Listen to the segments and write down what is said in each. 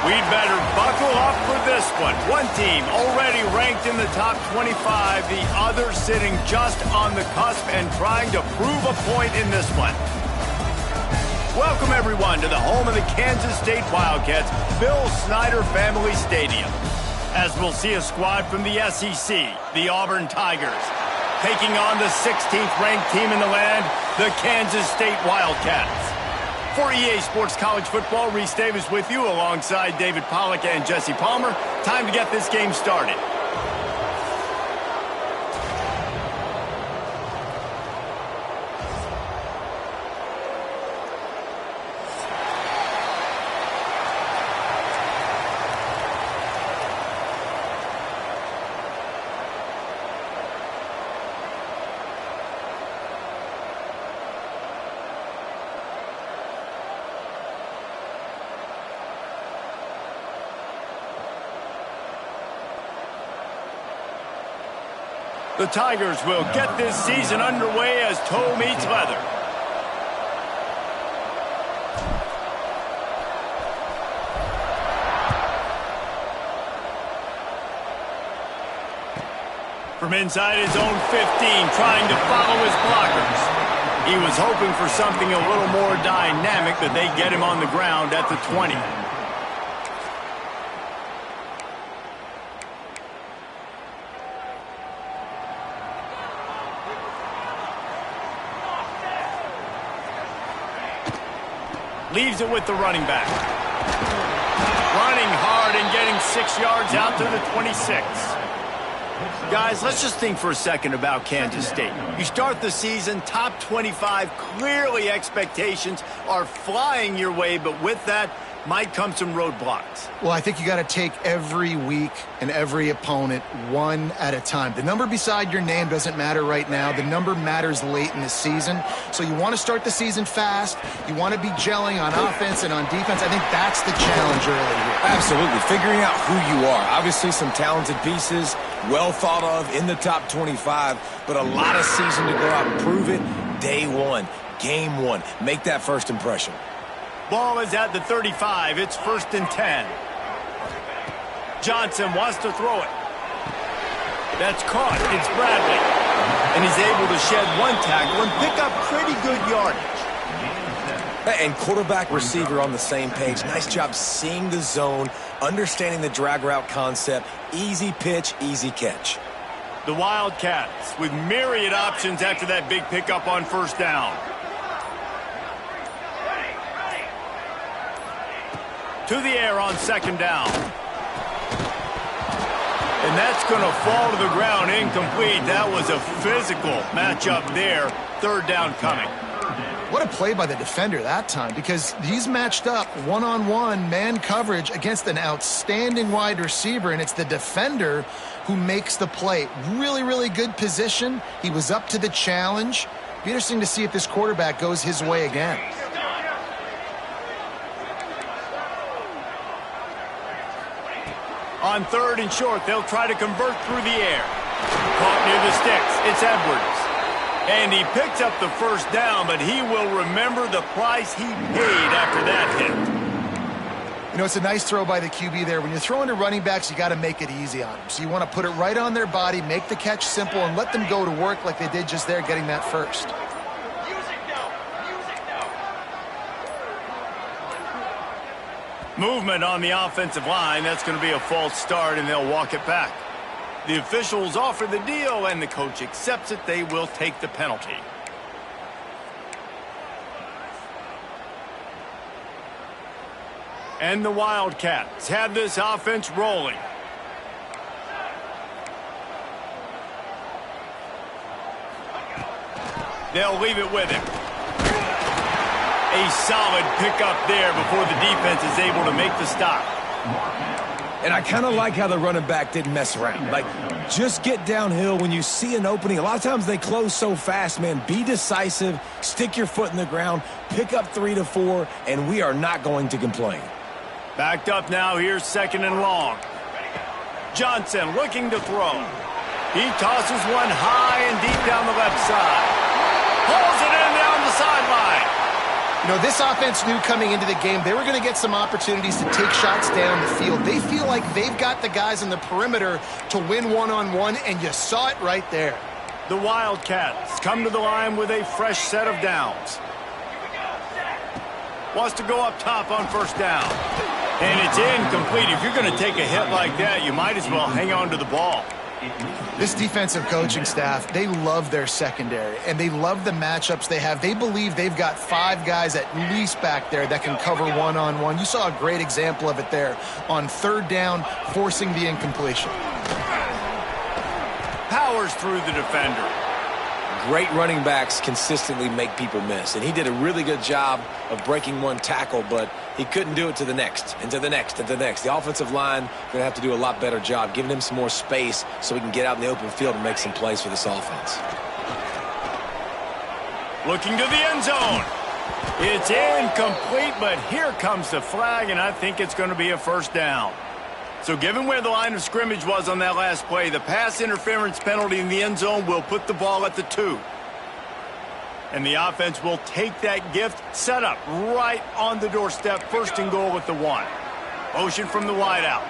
We'd better buckle up for this one. One team already ranked in the top 25, the other sitting just on the cusp and trying to prove a point in this one. Welcome, everyone, to the home of the Kansas State Wildcats, Bill Snyder Family Stadium. As we'll see a squad from the SEC, the Auburn Tigers, taking on the 16th ranked team in the land, the Kansas State Wildcats. For EA Sports College Football, Reese Davis with you alongside David Pollack and Jesse Palmer. Time to get this game started. The Tigers will get this season underway as toe meets leather. From inside his own 15, trying to follow his blockers. He was hoping for something a little more dynamic, but they get him on the ground at the 20. Leaves it with the running back. Running hard and getting 6 yards out to the 26. Guys, let's just think for a second about Kansas State. You start the season, top 25, clearly expectations are flying your way, but with that might come some roadblocks. Well, I think you got to take every week and every opponent one at a time. The number beside your name doesn't matter right now. The number matters late in the season. So you want to start the season fast. You want to be gelling on offense and on defense. I think that's the challenge early here. Absolutely. Figuring out who you are. Obviously some talented pieces, well thought of in the top 25, but a lot of season to go out and prove it. Day one, game one. Make that first impression. Ball is at the 35. It's 1st and 10. Johnson wants to throw it. That's caught. It's Bradley. And he's able to shed one tackle and pick up pretty good yardage. And quarterback receiver on the same page. Nice job seeing the zone, understanding the drag route concept. Easy pitch, easy catch. The Wildcats with myriad options after that big pickup on 1st down. To the air on 2nd down. And that's going to fall to the ground incomplete. That was a physical matchup there. 3rd down coming. What a play by the defender that time, because he's matched up one-on-one man coverage against an outstanding wide receiver, and it's the defender who makes the play. Really, really good position. He was up to the challenge. Be interesting to see if this quarterback goes his way again. On 3rd and short, they'll try to convert through the air. Caught near the sticks. It's Edwards. And he picks up the 1st down, but he will remember the price he paid after that hit. You know, it's a nice throw by the QB there. When you're throwing to running backs, you got to make it easy on them. So you want to put it right on their body, make the catch simple, and let them go to work like they did just there, getting that first. Movement on the offensive line. That's going to be a false start, and they'll walk it back. The officials offer the deal, and the coach accepts it. They will take the penalty. And the Wildcats have this offense rolling. They'll leave it with him. A solid pickup there before the defense is able to make the stop. And I kind of like how the running back didn't mess around. Like, just get downhill when you see an opening. A lot of times they close so fast, man. Be decisive, stick your foot in the ground, pick up 3 to 4, and we are not going to complain. Backed up now, here's 2nd and long. Johnson looking to throw. He tosses one high and deep down the left side. Pulls it in down the sideline. You know, this offense knew coming into the game they were going to get some opportunities to take shots down the field. They feel like they've got the guys on the perimeter to win one-on-one, and you saw it right there. The Wildcats come to the line with a fresh set of downs. Wants to go up top on first down. And it's incomplete. If you're going to take a hit like that, you might as well hang on to the ball. This defensive coaching staff, they love their secondary, and they love the matchups they have. They believe they've got 5 guys at least back there that can cover one-on-one. You saw a great example of it there on third down, forcing the incompletion. Powers through the defender. Great running backs consistently make people miss, and he did a really good job of breaking one tackle, but he couldn't do it to the next, and to the next, and to the next. The offensive line going to have to do a lot better job, giving him some more space so he can get out in the open field and make some plays for this offense. Looking to the end zone. It's incomplete, but here comes the flag, and I think it's going to be a first down. So given where the line of scrimmage was on that last play, the pass interference penalty in the end zone will put the ball at the 2. And the offense will take that gift, set up right on the doorstep, first and goal at the 1. Motion from the wideout.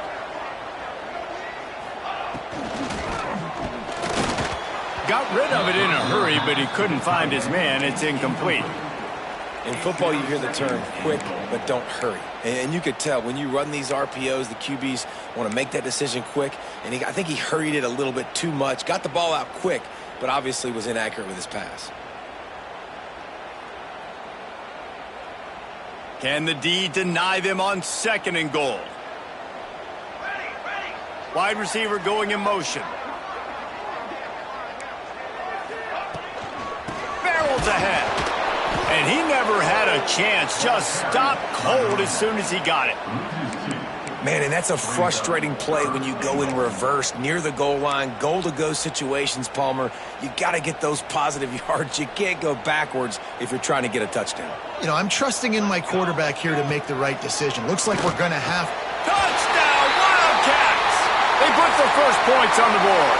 Got rid of it in a hurry, but he couldn't find his man. It's incomplete. In football, you hear the term quick, but don't hurry. And you could tell when you run these RPOs, the QBs want to make that decision quick. And I think he hurried it a little bit too much. Got the ball out quick, but obviously was inaccurate with his pass. Can the D deny them on second and goal? Wide receiver going in motion. Barrels ahead. And he never had a chance. Just stopped cold as soon as he got it. Man, and that's a frustrating play when you go in reverse near the goal line, goal-to-go situations, Palmer. You got to get those positive yards. You can't go backwards if you're trying to get a touchdown. You know, I'm trusting in my quarterback here to make the right decision. Looks like we're going to have... Touchdown, Wildcats! They put the first points on the board.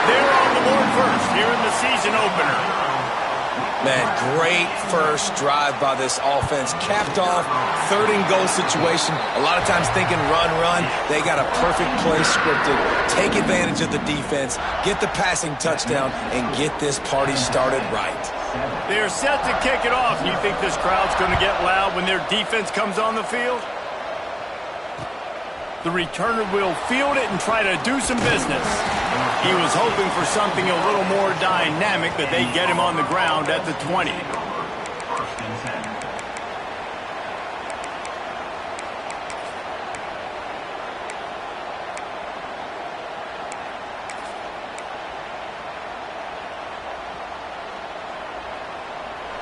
They're on the board first here in the season opener. Man, great first drive by this offense. Capped off, third and goal situation. A lot of times thinking run. They got a perfect play scripted. Take advantage of the defense, get the passing touchdown, and get this party started right. They're set to kick it off. You think this crowd's going to get loud when their defense comes on the field? The returner will field it and try to do some business. He was hoping for something a little more dynamic, but they get him on the ground at the 20.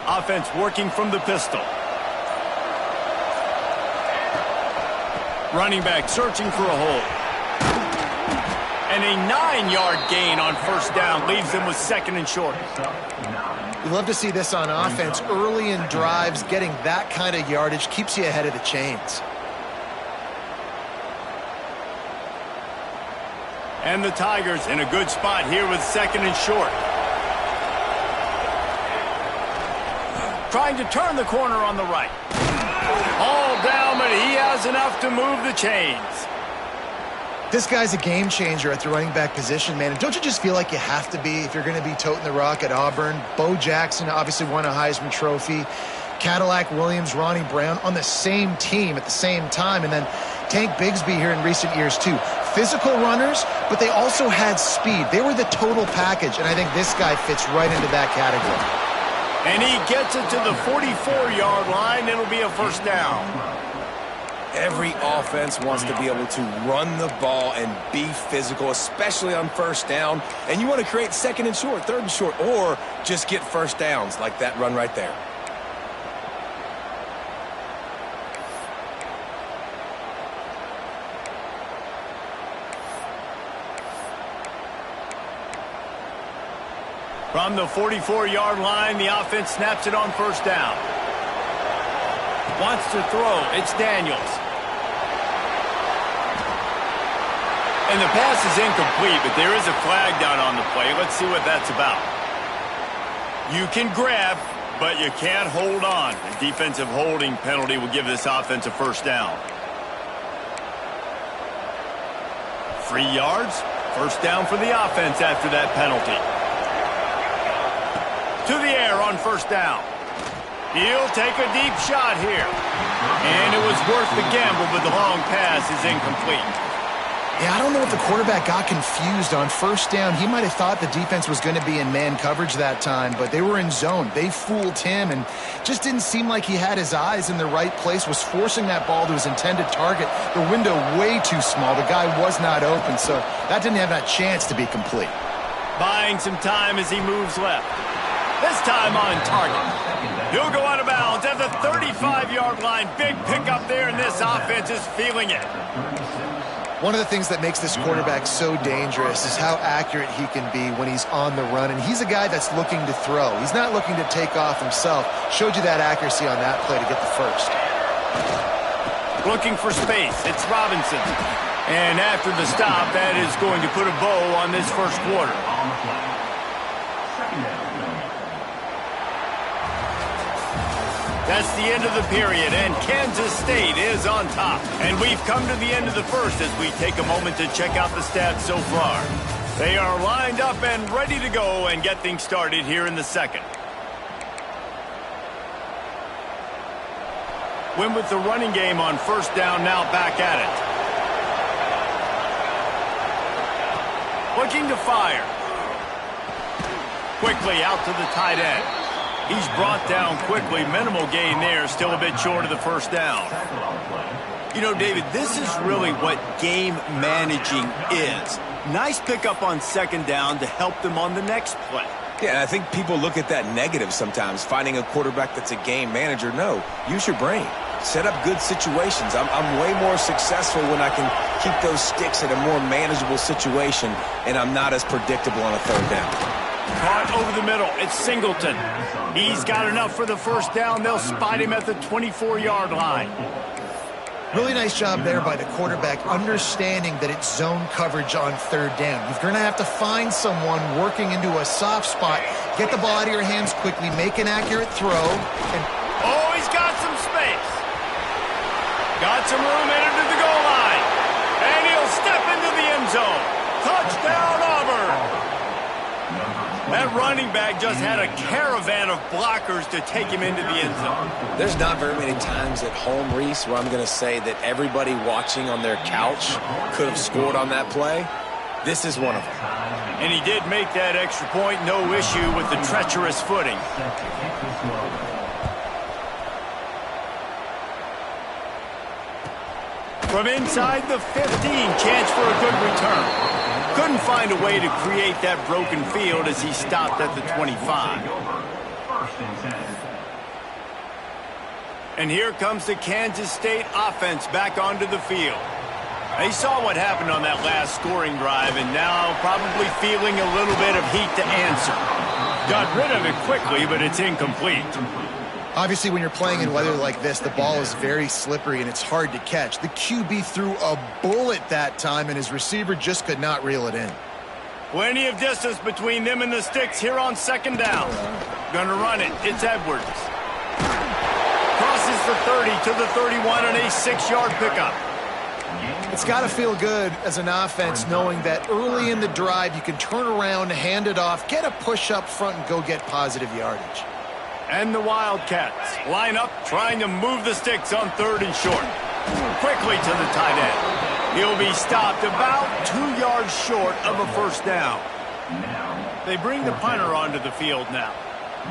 Offense working from the pistol. Running back searching for a hole. And a 9-yard gain on first down leaves them with second and short. We love to see this on offense. Early in drives, getting that kind of yardage keeps you ahead of the chains. And the Tigers in a good spot here with second and short. Trying to turn the corner on the right. All down, but he has enough to move the chains. This guy's a game changer at the running back position, man. And don't you just feel like you have to be if you're going to be toting the rock at Auburn? Bo Jackson obviously won a Heisman Trophy. Cadillac Williams, Ronnie Brown on the same team at the same time. And then Tank Bigsby here in recent years too. Physical runners, but they also had speed. They were the total package, and I think this guy fits right into that category. And he gets it to the 44-yard line. It'll be a first down. Every offense wants to be able to run the ball and be physical, especially on first down. And you want to create second and short, third and short, or just get first downs like that run right there. From the 44-yard line, the offense snaps it on first down. Wants to throw. It's Daniels. And the pass is incomplete, but there is a flag down on the play. Let's see what that's about. You can grab. but you can't hold on. A defensive holding penalty will give this offense a first down. 3 yards, first down for the offense after that penalty. To the air on first down. He'll take a deep shot here. And it was worth the gamble, but the long pass is incomplete. Yeah, I don't know if the quarterback got confused on first down. He might have thought the defense was going to be in man coverage that time, but they were in zone. They fooled him and just didn't seem like he had his eyes in the right place, was forcing that ball to his intended target. The window way too small. The guy was not open, so that didn't have that chance to be complete. Buying some time as he moves left. This time on target. He'll go out of bounds at the 35-yard line. Big pickup there, and this offense is feeling it. One of the things that makes this quarterback so dangerous is how accurate he can be when he's on the run. And he's a guy that's looking to throw. He's not looking to take off himself. Showed you that accuracy on that play to get the first. Looking for space. It's Robinson. And after the stop, that is going to put a bow on this first quarter. That's the end of the period, and Kansas State is on top. And we've come to the end of the first as we take a moment to check out the stats so far. They are lined up and ready to go and get things started here in the second. Win with the running game on first down, now back at it. Looking to fire. Quickly out to the tight end. He's brought down quickly. Minimal gain there. Still a bit short of the first down. You know, David, this is really what game managing is. Nice pickup on second down to help them on the next play. Yeah, and I think people look at that negative sometimes, finding a quarterback that's a game manager. No, use your brain. Set up good situations. I'm way more successful when I can keep those sticks in a more manageable situation, and I'm not as predictable on a third down. Caught over the middle. It's Singleton. He's got enough for the first down. They'll spot him at the 24-yard line. Really nice job there by the quarterback, understanding that it's zone coverage on third down. You're going to have to find someone working into a soft spot, get the ball out of your hands quickly, make an accurate throw. And oh, he's got some space. Got some room headed to the goal line. And he'll step into the end zone. Touchdown, Auburn. That running back just had a caravan of blockers to take him into the end zone. There's not very many times at home, Reese, where I'm going to say that everybody watching on their couch could have scored on that play. This is one of them. And he did make that extra point. No issue with the treacherous footing. From inside the 15, chance for a good return. Couldn't find a way to create that broken field as he stopped at the 25. And here comes the Kansas State offense back onto the field. They saw what happened on that last scoring drive and now probably feeling a little bit of heat to answer. Got rid of it quickly, but it's incomplete. Obviously, when you're playing in weather like this, the ball is very slippery and it's hard to catch. The QB threw a bullet that time, and his receiver just could not reel it in. Plenty of distance between them and the sticks here on second down. Gonna run it. It's Edwards. Crosses the 30 to the 31 and a 6-yard pickup. It's got to feel good as an offense knowing that early in the drive you can turn around, hand it off, get a push up front, and go get positive yardage. And the Wildcats line up trying to move the sticks on third and short. Quickly to the tight end. He'll be stopped about 2 yards short of a first down. They bring the punter onto the field now.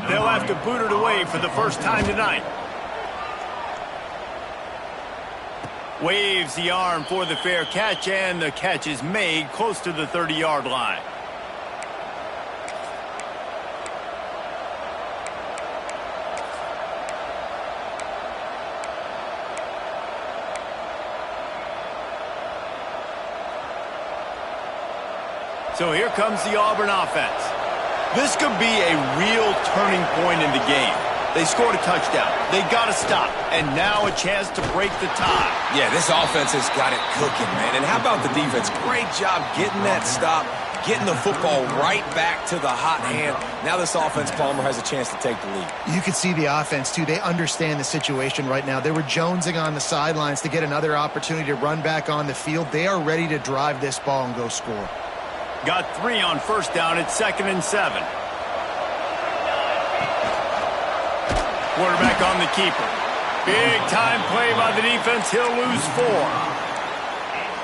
They'll have to boot it away for the first time tonight. Waves the arm for the fair catch, and the catch is made close to the 30-yard line. So here comes the Auburn offense. This could be a real turning point in the game. They scored a touchdown. They got a stop. And now a chance to break the tie. Yeah, this offense has got it cooking, man. And how about the defense? Great job getting that stop, getting the football right back to the hot hand. Now this offense, Palmer, has a chance to take the lead. You can see the offense, too. They understand the situation right now. They were jonesing on the sidelines to get another opportunity to run back on the field. They are ready to drive this ball and go score. Got 3 on first down. It's 2nd and 7. Quarterback on the keeper. Big time play by the defense. He'll lose 4.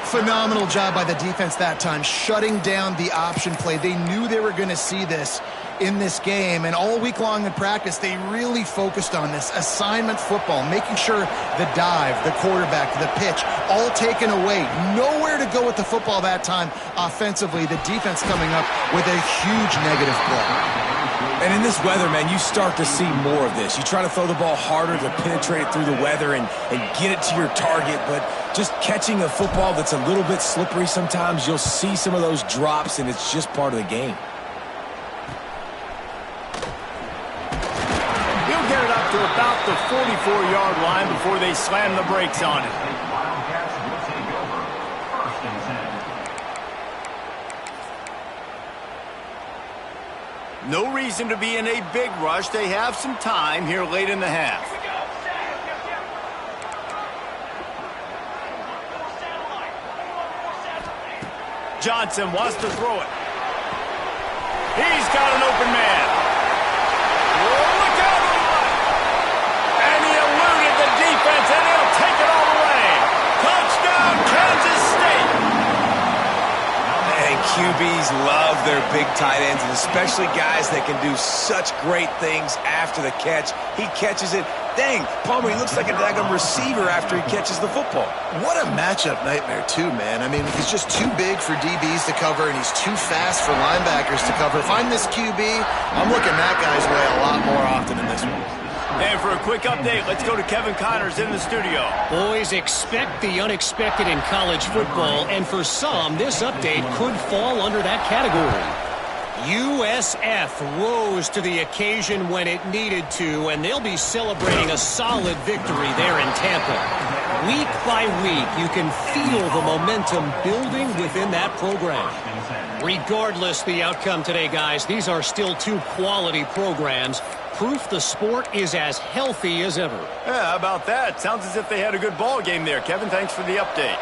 Phenomenal job by the defense that time, shutting down the option play. They knew they were going to see this in this game, and all week long in practice, they really focused on this assignment football, making sure the dive, the quarterback, the pitch, all taken away. Nowhere to go with the football that time offensively. The defense coming up with a huge negative play. And in this weather, man, you start to see more of this. You try to throw the ball harder to penetrate it through the weather and get it to your target, but just catching a football that's a little bit slippery sometimes, you'll see some of those drops, and it's just part of the game. He'll get it up to about the 44-yard line before they slam the brakes on it. No reason to be in a big rush. They have some time here late in the half. Johnson wants to throw it. He's got an open man. Oh, look out on the right. And he eluded the defense, and he'll take it all the way. Touchdown, Kansas State. And QBs love their big tight ends, and especially guys that can do such great things after the catch. He catches it. Dang, Palmer, he looks like a daggum receiver after he catches the football. What a matchup nightmare, too, man. I mean, he's just too big for DBs to cover, and he's too fast for linebackers to cover. If I'm this QB, I'm looking that guy's way a lot more often than this one. And for a quick update, let's go to Kevin Connors in the studio. Boys, expect the unexpected in college football, and for some, this update could fall under that category. USF rose to the occasion when it needed to, and they'll be celebrating a solid victory there in Tampa. Week by week, you can feel the momentum building within that program. Regardless the outcome today, guys, these are still 2 quality programs. Proof the sport is as healthy as ever. Yeah, how about that? Sounds as if they had a good ball game there. Kevin, thanks for the update.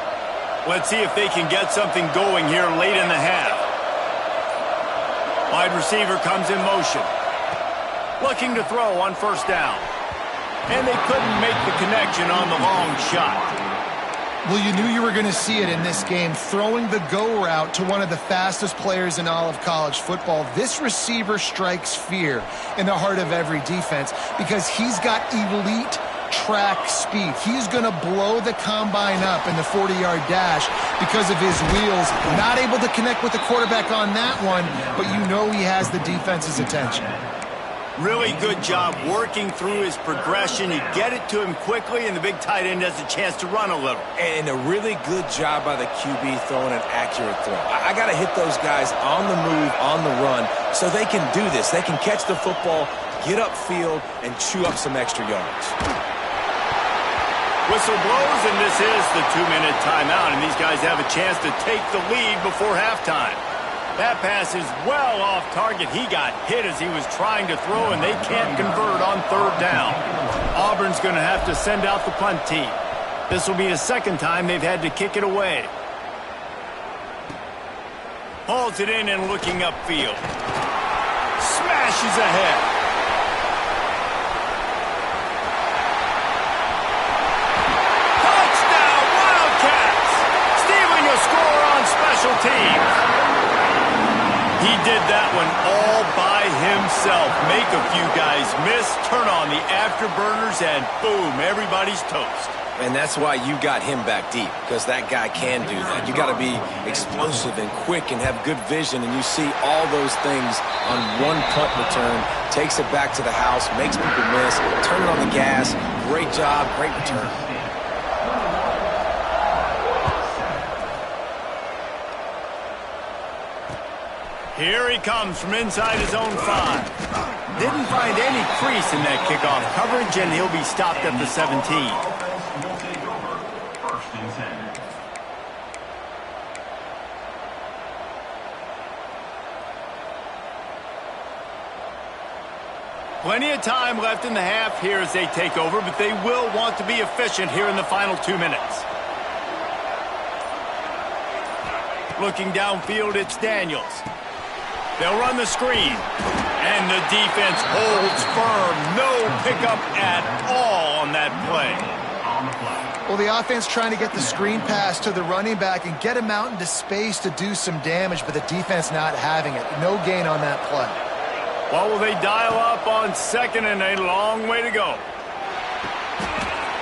Let's see if they can get something going here late in the half. Wide receiver comes in motion. Looking to throw on first down. And they couldn't make the connection on the long shot. Well, you knew you were going to see it in this game, throwing the go route to one of the fastest players in all of college football. This receiver strikes fear in the heart of every defense because he's got elite track speed. He's going to blow the combine up in the 40-yard dash because of his wheels. Not able to connect with the quarterback on that one, but you know he has the defense's attention. Really good job working through his progression. You get it to him quickly, and the big tight end has a chance to run a little. And a really good job by the QB throwing an accurate throw. I got to hit those guys on the move, on the run, so they can do this. They can catch the football, get upfield, and chew up some extra yards. Whistle blows, and this is the 2-minute timeout, and these guys have a chance to take the lead before halftime. That pass is well off target. He got hit as he was trying to throw, and they can't convert on third down. Auburn's going to have to send out the punt team. This will be the second time they've had to kick it away. Hauls it in and looking upfield. Smashes ahead. Touchdown, Wildcats! Stealing a score on special teams. He did that one all by himself. Make a few guys miss, turn on the afterburners, and boom, everybody's toast. And that's why you got him back deep, because that guy can do that. You got to be explosive and quick and have good vision, and you see all those things on one punt return. Takes it back to the house, makes people miss, turn it on the gas. Great job, great return. Here he comes from inside his own 5. Didn't find any crease in that kickoff coverage, and he'll be stopped at the 17. Plenty of time left in the half here as they take over, but they will want to be efficient here in the final 2 minutes. Looking downfield, it's Daniels. They'll run the screen. And the defense holds firm. No pickup at all on that play. Well, the offense trying to get the screen pass to the running back and get him out into space to do some damage, but the defense not having it. No gain on that play. Well, will they dial up on second and a long way to go?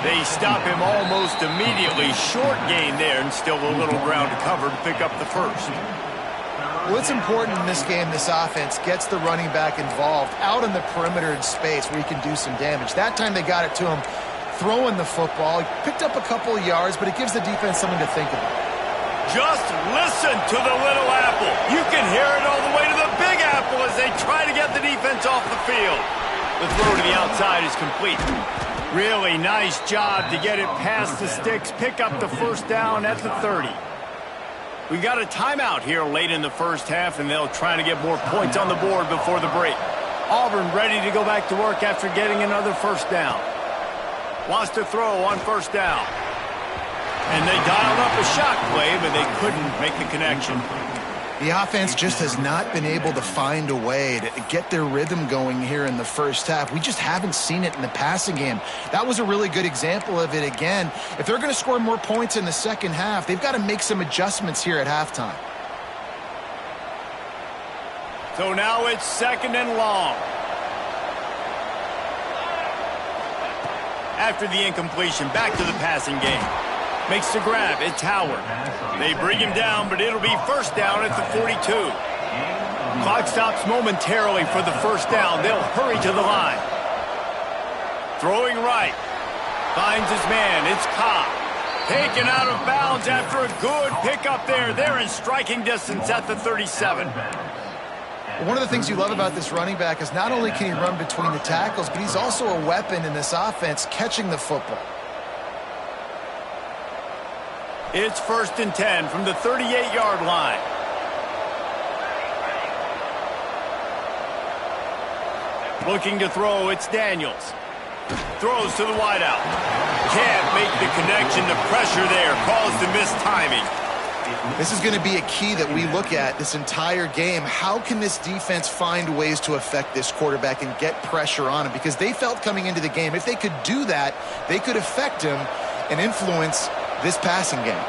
They stop him almost immediately. Short gain there and still a little ground to cover to pick up the first. Well, it's important in this game this offense gets the running back involved out in the perimeter in space where he can do some damage. That time they got it to him throwing the football. He picked up a couple of yards, but it gives the defense something to think about. Just listen to the little apple. You can hear it all the way to the big apple as they try to get the defense off the field. The throw to the outside is complete. Really nice job to get it past the sticks, pick up the first down at the 30. We got a timeout here late in the first half, and they'll try to get more points on the board before the break. Auburn ready to go back to work after getting another first down. Wants to throw on first down. And they dialed up a shot play, but they couldn't make the connection. The offense just has not been able to find a way to get their rhythm going here in the first half. We just haven't seen it in the passing game. That was a really good example of it again. If they're going to score more points in the second half, they've got to make some adjustments here at halftime. So now it's second and long. After the incompletion, back to the passing game. Makes the grab. It's Howard. They bring him down, but it'll be first down at the 42. Clock stops momentarily for the first down. They'll hurry to the line. Throwing right. Finds his man. It's Cobb. Taken out of bounds after a good pickup there. They're in striking distance at the 37. One of the things you love about this running back is not only can he run between the tackles, but he's also a weapon in this offense catching the football. It's first and 10 from the 38-yard line. Looking to throw, it's Daniels. Throws to the wideout. Can't make the connection. The pressure there caused the missed timing. This is going to be a key that we look at this entire game. How can this defense find ways to affect this quarterback and get pressure on him? Because they felt coming into the game, if they could do that, they could affect him and influence this passing game.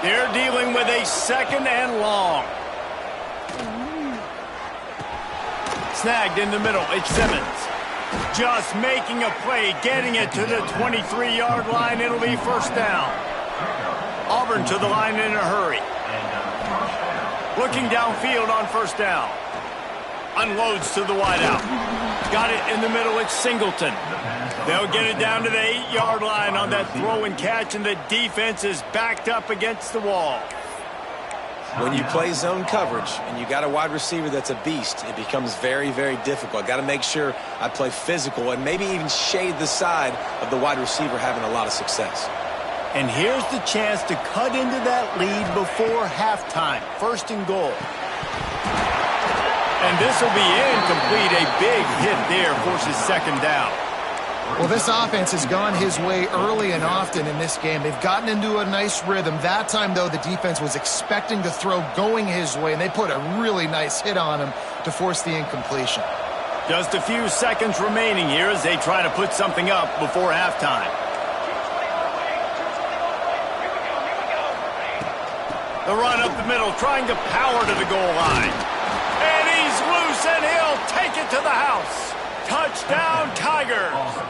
They're dealing with a second and long. Snagged in the middle. It's Simmons. Just making a play, getting it to the 23-yard line. It'll be first down. Auburn to the line in a hurry. Looking downfield on first down. Unloads to the wideout. Got it in the middle. It's Singleton. They'll get it down to the 8-yard line on that throw and catch, and the defense is backed up against the wall. When you play zone coverage and you got a wide receiver that's a beast, it becomes very, very difficult. Got to make sure I play physical and maybe even shade the side of the wide receiver having a lot of success. And here's the chance to cut into that lead before halftime. First and goal. And this will be incomplete. A big hit there forces second down. Well, this offense has gone his way early and often in this game. They've gotten into a nice rhythm. That time, though, the defense was expecting the throw going his way, and they put a really nice hit on him to force the incompletion. Just a few seconds remaining here as they try to put something up before halftime. The run up the middle, trying to power to the goal line. And he's loose, and he'll take it to the house. Touchdown, Tigers.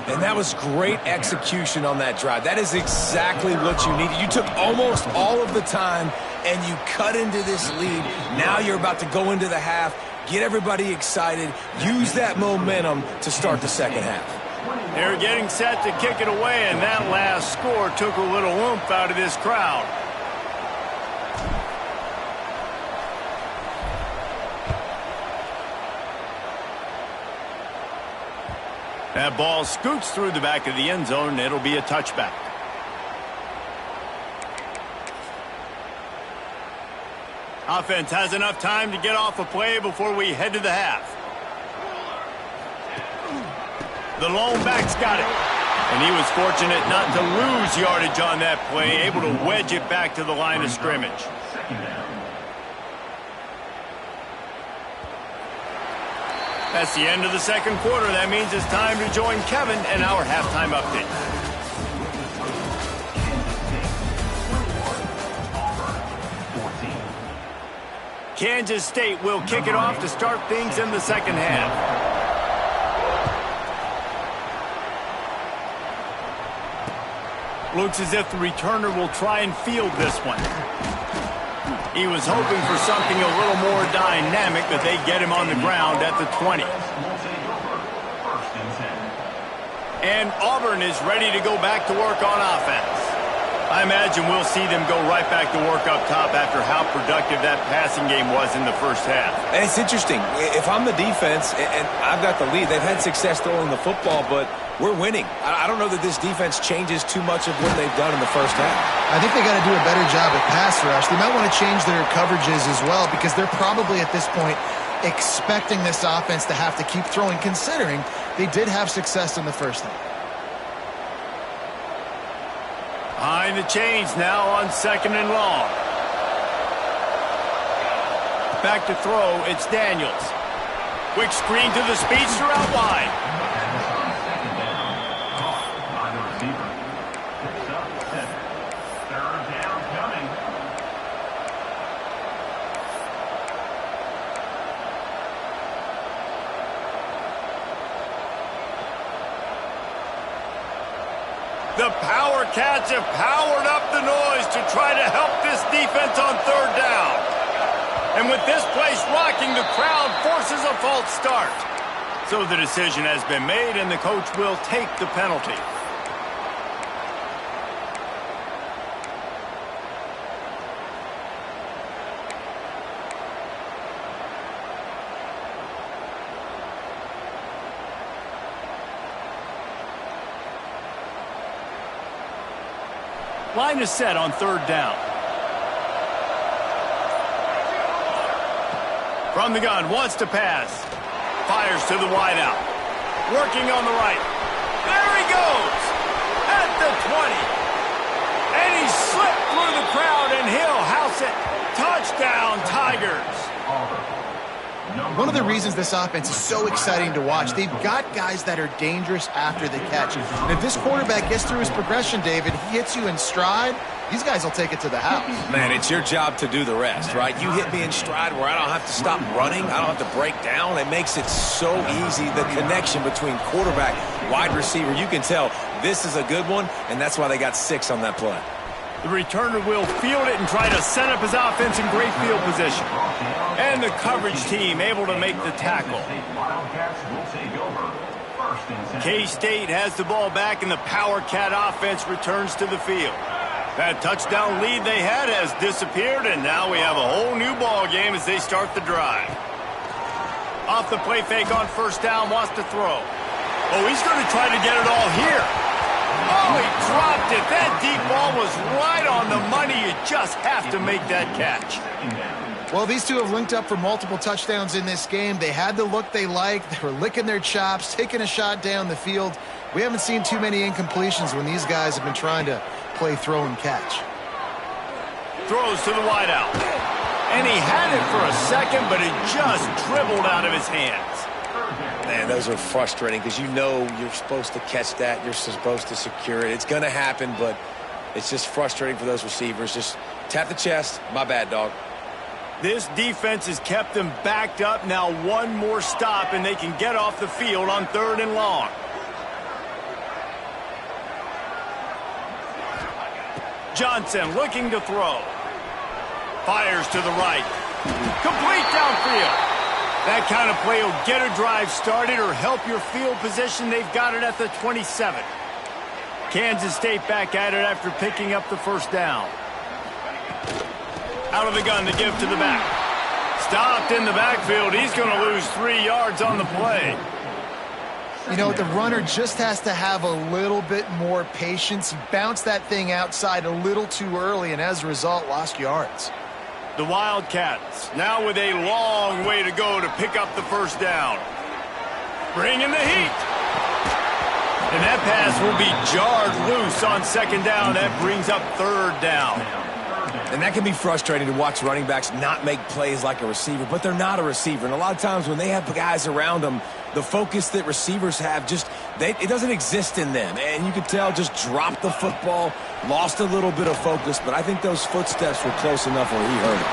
And that was great execution on that drive. That is exactly what you needed. You took almost all of the time, and you cut into this lead. Now you're about to go into the half, get everybody excited, use that momentum to start the second half. They're getting set to kick it away, and that last score took a little oomph out of this crowd. That ball scoots through the back of the end zone, and it'll be a touchback. Offense has enough time to get off a play before we head to the half. The lone back's got it. And he was fortunate not to lose yardage on that play, able to wedge it back to the line of scrimmage. That's the end of the second quarter. That means it's time to join Kevin and our halftime update. Kansas State will kick it off to start things in the second half. Looks as if the returner will try and field this one. He was hoping for something a little more dynamic, but they get him on the ground at the 20. And Auburn is ready to go back to work on offense. I imagine we'll see them go right back to work up top after how productive that passing game was in the first half. And it's interesting. If I'm the defense and I've got the lead, they've had success throwing the football, but we're winning. I don't know that this defense changes too much of what they've done in the first half. I think they got to do a better job at pass rush. They might want to change their coverages as well because they're probably at this point expecting this offense to have to keep throwing, considering they did have success in the first half. Behind the chains now on 2nd and long. Back to throw, it's Daniels. Quick screen to the speedster out wide. The Power Cats have powered up the noise to try to help this defense on 3rd down. And with this place rocking, the crowd forces a false start. So the decision has been made, and the coach will take the penalty. Line is set on 3rd down. From the gun, wants to pass. Fires to the wideout. Working on the right. There he goes! At the 20. And he slipped through the crowd, and he'll house it. Touchdown, Tigers. One of the reasons this offense is so exciting to watch, they've got guys that are dangerous after the catch. And if this quarterback gets through his progression, David, he hits you in stride, these guys will take it to the house. Man, it's your job to do the rest, right? You hit me in stride where I don't have to stop running. I don't have to break down. It makes it so easy, the connection between quarterback, wide receiver. You can tell this is a good one, and that's why they got 6 on that play. The returner will field it and try to set up his offense in great field position. And the coverage team able to make the tackle. K-State has the ball back, and the Power Cat offense returns to the field. That touchdown lead they had has disappeared, and now we have a whole new ball game as they start the drive. Off the play fake on 1st down, wants to throw. Oh, he's going to try to get it all here. Oh, he dropped it. That deep ball was right on the money. You just have to make that catch. Well, these two have linked up for multiple touchdowns in this game. They had the look they liked. They were licking their chops, taking a shot down the field. We haven't seen too many incompletions when these guys have been trying to play throw and catch. Throws to the wideout. And he had it for a second, but it just dribbled out of his hands. Man, those are frustrating because you know you're supposed to catch that. You're supposed to secure it. It's going to happen, but it's just frustrating for those receivers. Just tap the chest. My bad, dog. This defense has kept them backed up. Now one more stop, and they can get off the field on 3rd and long. Johnson looking to throw. Fires to the right. Complete downfield. That kind of play will get a drive started or help your field position. They've got it at the 27. Kansas State back at it after picking up the 1st down. Out of the gun to give to the back. Stopped in the backfield. He's going to lose 3 yards on the play. You know, the runner just has to have a little bit more patience. He bounced that thing outside a little too early, and as a result, lost yards. The Wildcats now with a long way to go to pick up the 1st down. Bringing the heat. And that pass will be jarred loose on second down. That brings up third down. And that can be frustrating to watch running backs not make plays like a receiver, but they're not a receiver. And a lot of times when they have guys around them, the focus that receivers have it doesn't exist in them. And you could tell just dropped the football, lost a little bit of focus, but I think those footsteps were close enough where he heard it.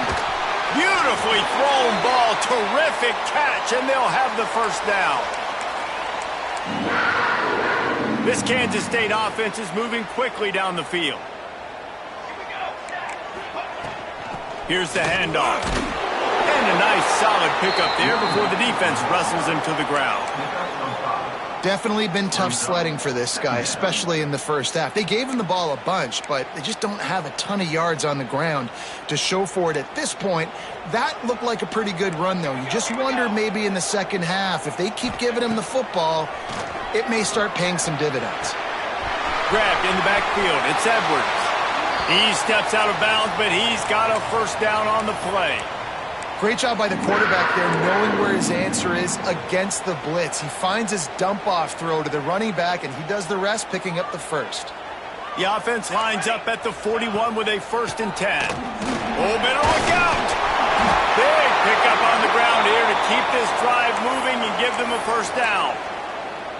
Beautifully thrown ball, terrific catch, and they'll have the first down. This Kansas State offense is moving quickly down the field. Here's the handoff. And a nice solid pickup there before the defense wrestles him to the ground. Definitely been tough sledding for this guy, especially in the first half. They gave him the ball a bunch, but they just don't have a ton of yards on the ground to show for it at this point. That looked like a pretty good run, though. You just wonder maybe in the second half, if they keep giving him the football, it may start paying some dividends. Grabbed in the backfield. It's Edwards. He steps out of bounds, but he's got a first down on the play. Great job by the quarterback there, knowing where his answer is against the blitz. He finds his dump-off throw to the running back, and he does the rest, picking up the first. The offense lines up at the 41 with a 1st and 10. Oh, better look out! Big pickup on the ground here to keep this drive moving and give them a first down.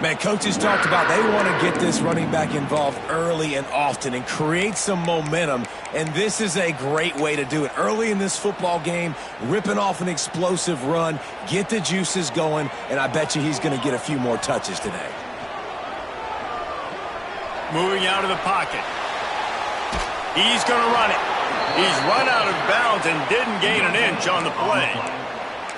Man, coaches talked about they want to get this running back involved early and often and create some momentum, and this is a great way to do it. Early in this football game, ripping off an explosive run, get the juices going, and I bet you he's going to get a few more touches today. Moving out of the pocket. He's going to run it. He's run out of bounds and didn't gain an inch on the play.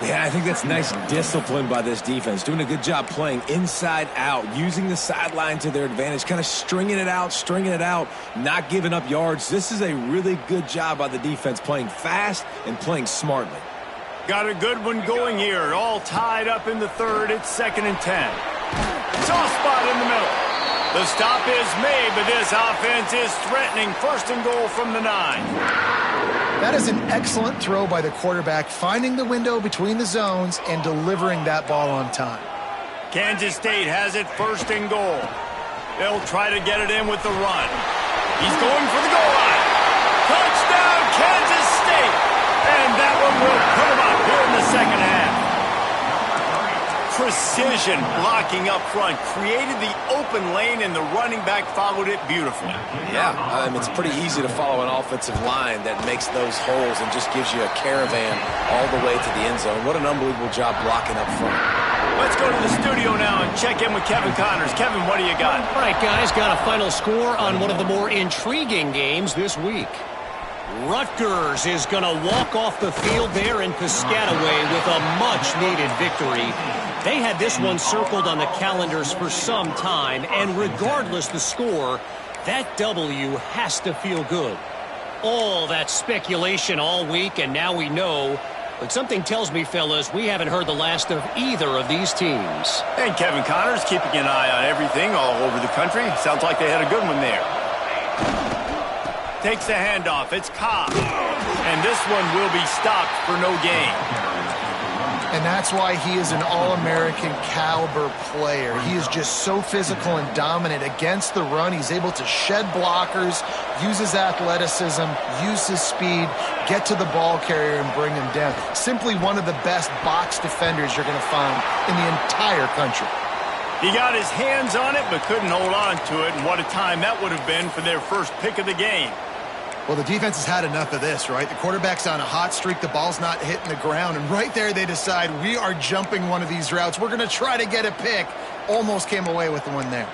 Yeah, I think that's nice discipline by this defense. Doing a good job playing inside out, using the sideline to their advantage, kind of stringing it out, not giving up yards. This is a really good job by the defense, playing fast and playing smartly. Got a good one going here. All tied up in the third. It's 2nd and 10. Soft spot in the middle. The stop is made, but this offense is threatening 1st and goal from the 9. That is an excellent throw by the quarterback, finding the window between the zones and delivering that ball on time. Kansas State has it 1st and goal. They'll try to get it in with the run. He's going for the goal line. Touchdown, Kansas State! And that one will put him up here in the second half. Precision blocking up front created the open lane, and the running back followed it beautifully. Yeah, it's pretty easy to follow an offensive line that makes those holes and just gives you a caravan all the way to the end zone. What an unbelievable job blocking up front. Let's go to the studio now and check in with Kevin Connors. Kevin, what do you got? All right, guys, got a final score on one of the more intriguing games this week. Rutgers is going to walk off the field there in Piscataway with a much-needed victory. They had this one circled on the calendars for some time, and regardless the score, that W has to feel good. All that speculation all week, and now we know. But something tells me, fellas, we haven't heard the last of either of these teams. And Kevin Connors keeping an eye on everything all over the country. Sounds like they had a good one there. Takes the handoff. It's Cobb. And this one will be stopped for no gain. And that's why he is an All-American caliber player. He is just so physical and dominant against the run. He's able to shed blockers, use his athleticism, use his speed, get to the ball carrier and bring him down. Simply one of the best box defenders you're going to find in the entire country. He got his hands on it but couldn't hold on to it, and what a time that would have been for their first pick of the game. Well, the defense has had enough of this, right? The quarterback's on a hot streak. The ball's not hitting the ground. And right there, they decide, we are jumping one of these routes. We're going to try to get a pick. Almost came away with the one there.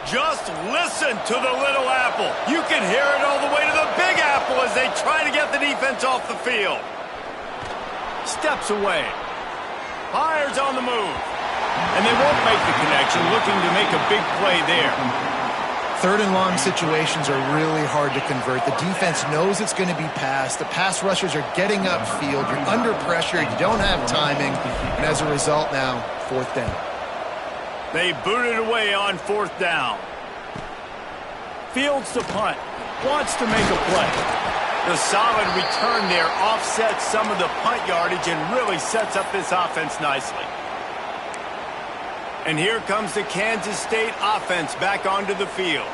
Just listen to the little apple. You can hear it all the way to the big apple as they try to get the defense off the field. Steps away. Fires on the move. And they won't make the connection, looking to make a big play there. 3rd and long situations are really hard to convert. The defense knows it's going to be passed. The pass rushers are getting upfield. You're under pressure. You don't have timing. And as a result now, 4th down. They boot it away on 4th down. Fields to punt. Wants to make a play. The solid return there offsets some of the punt yardage and really sets up this offense nicely. And here comes the Kansas State offense back onto the field.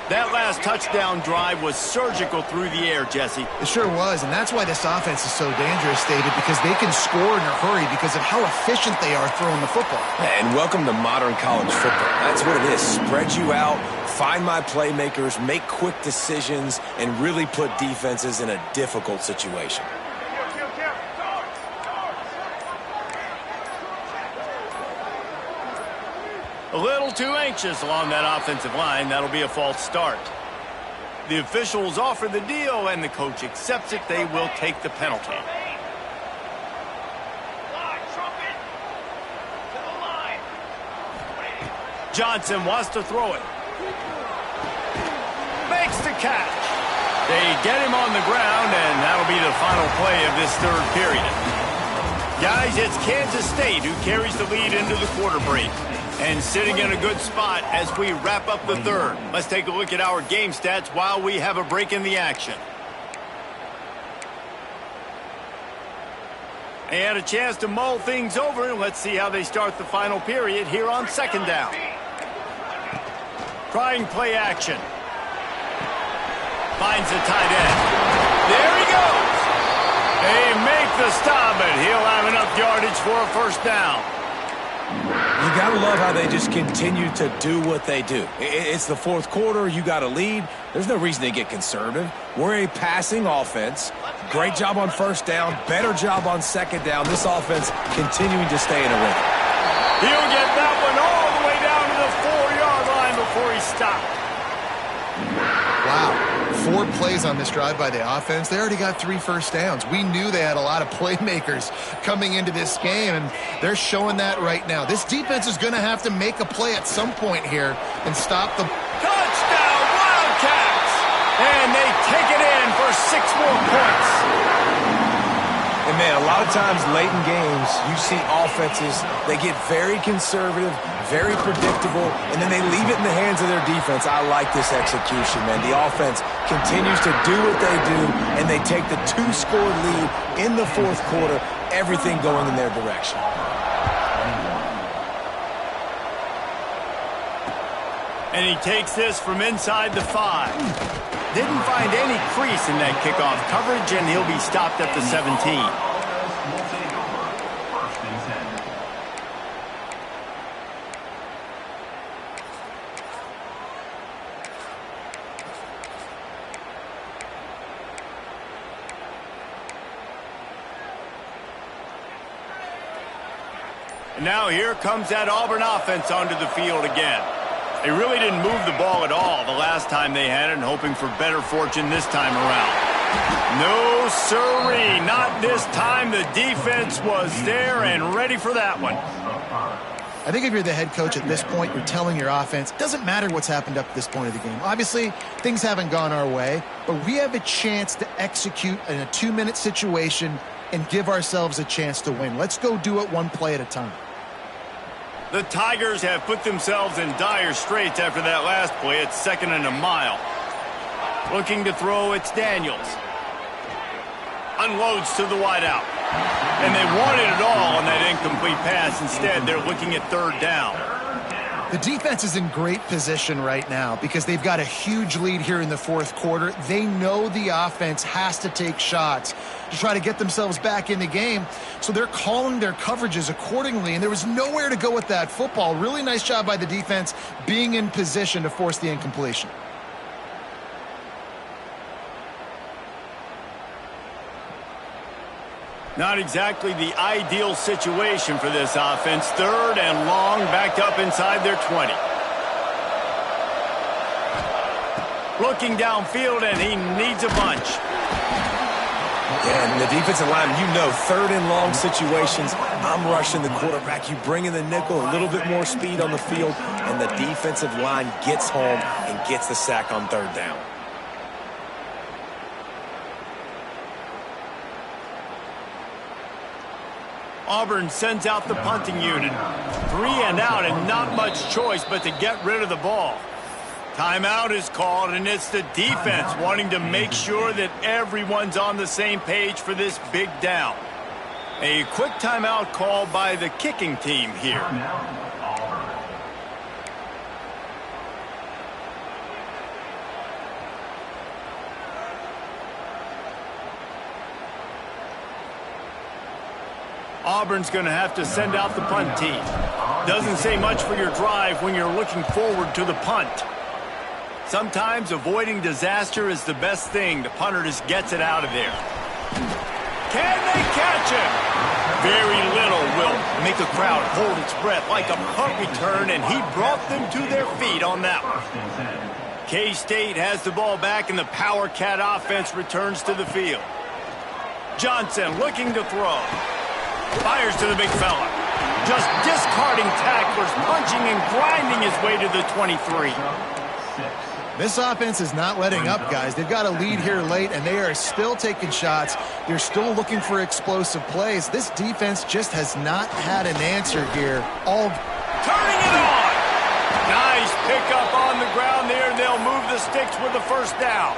That last touchdown drive was surgical through the air, Jesse. It sure was, and that's why this offense is so dangerous, David, because they can score in a hurry because of how efficient they are throwing the football. And welcome to modern college football. That's what it is. Spread you out, find my playmakers, make quick decisions, and really put defenses in a difficult situation. A little too anxious along that offensive line. That'll be a false start. The officials offer the deal, and the coach accepts it. They will take the penalty. Johnson wants to throw it. Makes the catch. They get him on the ground, and that'll be the final play of this third period. Guys, it's Kansas State who carries the lead into the quarter break. And sitting in a good spot as we wrap up the third. Let's take a look at our game stats while we have a break in the action. They had a chance to mull things over. Let's see how they start the final period here on second down. Trying play action. Finds the tight end. There he goes. They make the stop, but he'll have enough yardage for a first down. You got to love how they just continue to do what they do. It's the fourth quarter. You got a lead. There's no reason to get conservative. We're a passing offense. Great job on first down. Better job on second down. This offense continuing to stay in a rhythm. He'll get that one all the way down to the 4-yard line before he stopped. Wow. 4 plays on this drive by the offense. They already got 3 first downs. We knew they had a lot of playmakers coming into this game, and they're showing that right now. This defense is going to have to make a play at some point here and stop the... Touchdown, Wildcats! And they take it in for 6 more points. And, man, a lot of times late in games, you see offenses, they get very conservative, very predictable, and then they leave it in the hands of their defense. I like this execution, man. The offense continues to do what they do, and they take the 2-score lead in the fourth quarter, everything going in their direction. And he takes this from inside the 5. Didn't find any crease in that kickoff coverage, and he'll be stopped at the 17. And now here comes that Auburn offense onto the field again. They really didn't move the ball at all the last time they had it, and hoping for better fortune this time around. No siree, not this time. The defense was there and ready for that one. I think if you're the head coach at this point, you're telling your offense, it doesn't matter what's happened up to this point of the game. Obviously, things haven't gone our way, but we have a chance to execute in a 2-minute situation and give ourselves a chance to win. Let's go do it one play at a time. The Tigers have put themselves in dire straits after that last play. It's 2nd and a mile. Looking to throw, it's Daniels. Unloads to the wideout. And they wanted it all on that incomplete pass. Instead, they're looking at 3rd down. The defense is in great position right now because they've got a huge lead here in the fourth quarter. They know the offense has to take shots to try to get themselves back in the game. So they're calling their coverages accordingly, and there was nowhere to go with that football. Really nice job by the defense being in position to force the incompletion. Not exactly the ideal situation for this offense. 3rd and long, backed up inside their 20. Looking downfield, and he needs a bunch. Yeah, and the defensive line, you know, 3rd and long situations, I'm rushing the quarterback. You bring in the nickel, a little bit more speed on the field, and the defensive line gets home and gets the sack on 3rd down. Auburn sends out the punting unit. 3 and out, and not much choice but to get rid of the ball. Timeout is called, and it's the defense wanting to make sure that everyone's on the same page for this big down. A quick timeout called by the kicking team here. Auburn's going to have to send out the punt team. Doesn't say much for your drive when you're looking forward to the punt. Sometimes avoiding disaster is the best thing. The punter just gets it out of there. Can they catch him? Very little will make a crowd hold its breath like a punt return, and he brought them to their feet on that one. K-State has the ball back, and the Power Cat offense returns to the field. Johnson looking to throw. Fires to the big fella. Just discarding tacklers, punching and grinding his way to the 23. This offense is not letting up, guys. They've got a lead here late, and they are still taking shots. They're still looking for explosive plays. This defense just has not had an answer here. Turning it on! Nice pickup on the ground there, and they'll move the sticks with the first down.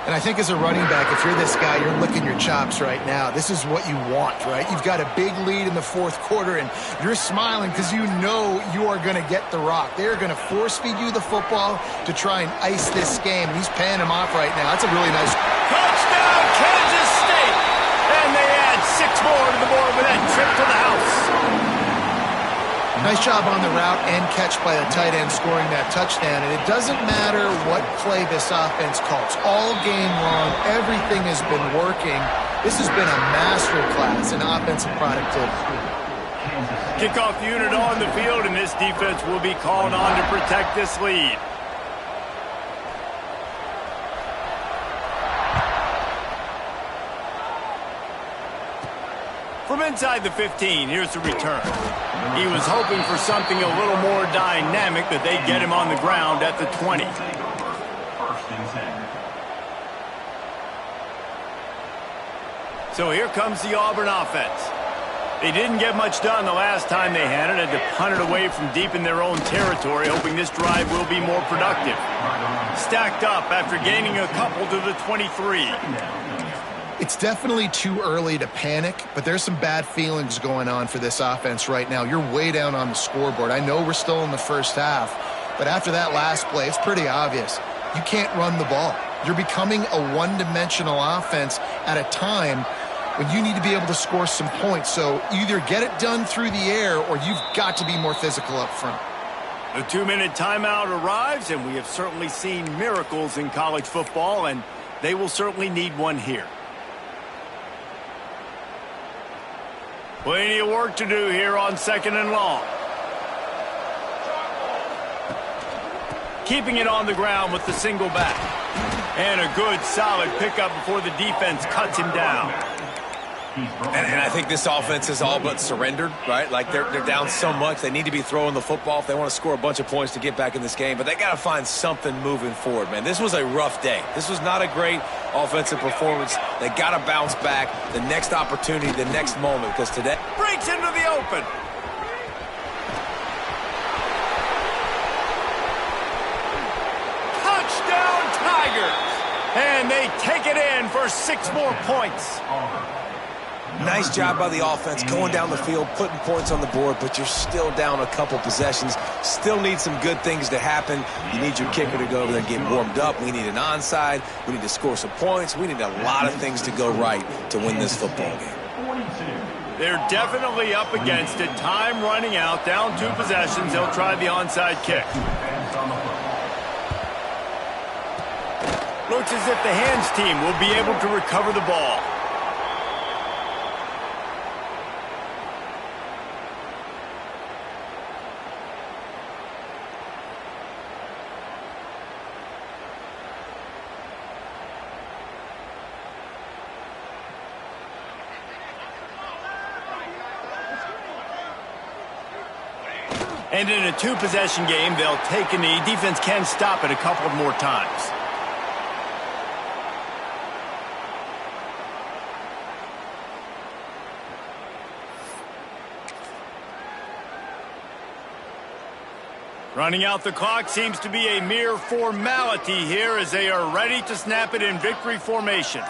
And I think as a running back, if you're this guy, you're licking your chops right now. This is what you want, right? You've got a big lead in the fourth quarter, and you're smiling because you know you are going to get the rock. They're going to force-feed you the football to try and ice this game. And he's paying him off right now. That's a really nice... Touchdown, Kansas State! And they add 6 more to the board with that trip to the house. Nice job on the route and catch by the tight end scoring that touchdown. And it doesn't matter what play this offense calls. All game long, everything has been working. This has been a master class in offensive productivity. Kickoff unit on the field, and this defense will be called on to protect this lead. From inside the 15, here's the return. He was hoping for something a little more dynamic, but they get him on the ground at the 20. So here comes the Auburn offense. They didn't get much done the last time they had it. Had to punt it away from deep in their own territory, hoping this drive will be more productive. Stacked up after gaining a couple to the 23. It's definitely too early to panic, but there's some bad feelings going on for this offense right now. You're way down on the scoreboard. I know we're still in the first half, but after that last play, it's pretty obvious. You can't run the ball. You're becoming a one-dimensional offense at a time when you need to be able to score some points. So either get it done through the air or you've got to be more physical up front. The 2-minute timeout arrives, and we have certainly seen miracles in college football, and they will certainly need one here. Plenty of work to do here on 2nd and long. Keeping it on the ground with the single back. And a good, solid pickup before the defense cuts him down. And I think this offense is all but surrendered, right? Like they're down so much. They need to be throwing the football if they want to score a bunch of points to get back in this game. But they got to find something moving forward, man. This was a rough day. This was not a great offensive performance. They got to bounce back. The next opportunity, the next moment, because today... Breaks into the open. Touchdown, Tigers! And they take it in for 6 more points. Nice job by the offense going down the field, putting points on the board, but you're still down a couple possessions. Still need some good things to happen. You need your kicker to go over there and get warmed up. We need an onside. We need to score some points. We need a lot of things to go right to win this football game. They're definitely up against it. Time running out, down 2 possessions. They'll try the onside kick. Looks as if the hands team will be able to recover the ball. And in a 2-possession game, they'll take a knee. Defense can stop it a couple more times. Running out the clock seems to be a mere formality here as they are ready to snap it in victory formation.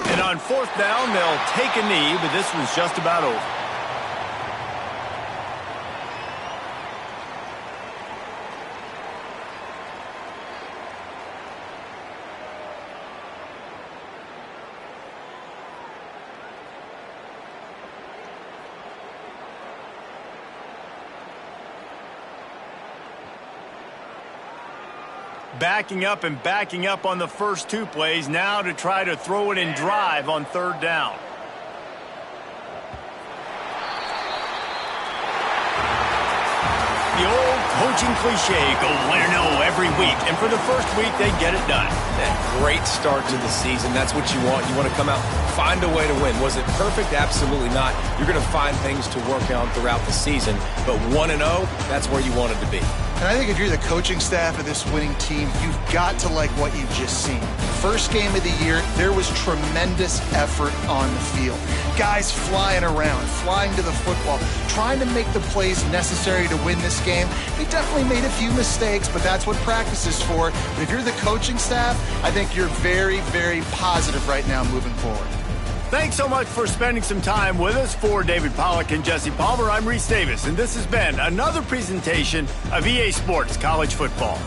And on fourth down, they'll take a knee, but this one's just about over. Backing up and backing up on the first two plays now to try to throw it in drive on third down. The old coaching cliche, go win-0 every week. And for the first week, they get it done. Great start to the season. That's what you want. You want to come out, find a way to win. Was it perfect? Absolutely not. You're going to find things to work on throughout the season. But 1-0, that's where you wanted to be. And I think if you're the coaching staff of this winning team, you've got to like what you've just seen. First game of the year, there was tremendous effort on the field. Guys flying around, flying to the football, trying to make the plays necessary to win this game. They definitely made a few mistakes, but that's what practice is for. But if you're the coaching staff, I think you're very, very positive right now moving forward. Thanks so much for spending some time with us. For David Pollack and Jesse Palmer, I'm Reese Davis, and this has been another presentation of EA Sports College Football.